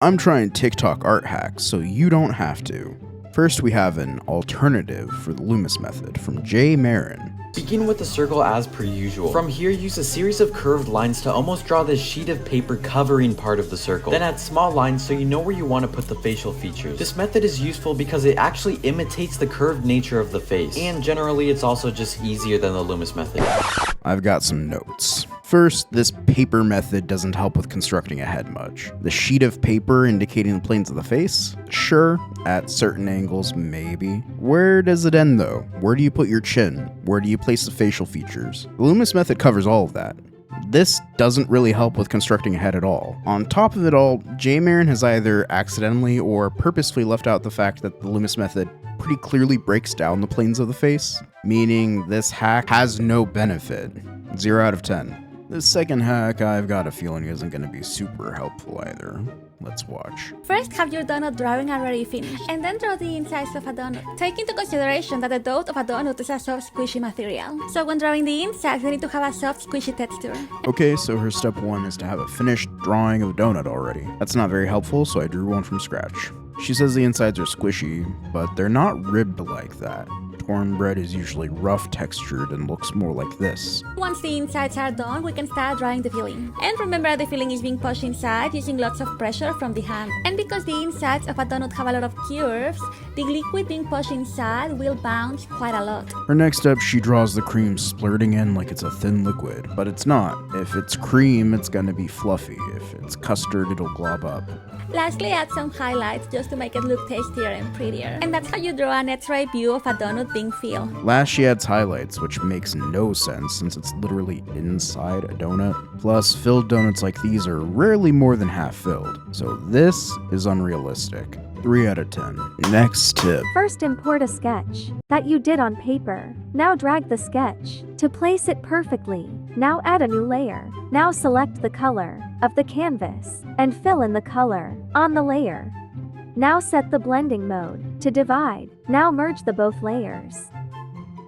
I'm trying TikTok art hacks so you don't have to. First, we have an alternative for the Loomis method from Jay Marin. Begin with the circle as per usual. From here, use a series of curved lines to almost draw this sheet of paper covering part of the circle. Then add small lines so you know where you want to put the facial features. This method is useful because it actually imitates the curved nature of the face, and generally it's also just easier than the Loomis method. I've got some notes. First, this paper method doesn't help with constructing a head much. The sheet of paper indicating the planes of the face? Sure, at certain angles, maybe. Where does it end though? Where do you put your chin? Where do you place the facial features? The Loomis method covers all of that. This doesn't really help with constructing a head at all. On top of it all, Jay Marin has either accidentally or purposefully left out the fact that the Loomis method pretty clearly breaks down the planes of the face, meaning this hack has no benefit. 0 out of 10. This second hack, I've got a feeling isn't going to be super helpful either. Let's watch. First, have your donut drawing already finished, and then draw the insides of a donut. Take into consideration that the dough of a donut is a soft, squishy material. So when drawing the insides, they need to have a soft, squishy texture. Okay, so her step 1 is to have a finished drawing of a donut already. That's not very helpful, so I drew one from scratch. She says the insides are squishy, but they're not ribbed like that. Cornbread is usually rough textured and looks more like this. Once the insides are done, we can start drawing the filling. And remember, the filling is being pushed inside using lots of pressure from the hand. And because the insides of a donut have a lot of curves, the liquid being pushed inside will bounce quite a lot. Her next step, she draws the cream splurting in like it's a thin liquid, but it's not. If it's cream, it's gonna be fluffy. If it's custard, it'll glob up. Lastly, add some highlights just to make it look tastier and prettier. And that's how you draw an X-ray view of a donut being filled. Last, she adds highlights, which makes no sense since it's literally inside a donut. Plus, filled donuts like these are rarely more than half filled, so this is unrealistic. 3 out of 10. Next tip. First, import a sketch that you did on paper. Now drag the sketch to place it perfectly. Now add a new layer. Now select the color of the canvas and fill in the color on the layer. Now set the blending mode to divide. Now merge the both layers.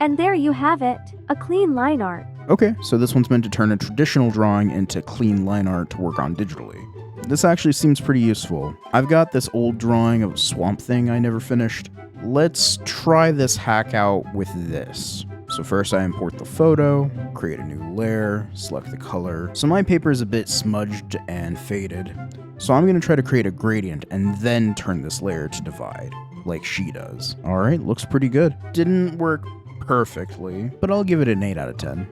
And there you have it, a clean line art. Okay, so this one's meant to turn a traditional drawing into clean line art to work on digitally. This actually seems pretty useful. I've got this old drawing of Swamp Thing I never finished. Let's try this hack out with this. So first I import the photo, create a new layer, select the color. So my paper is a bit smudged and faded. So I'm gonna try to create a gradient and then turn this layer to divide, like she does. Alright, looks pretty good. Didn't work perfectly, but I'll give it an 8 out of 10.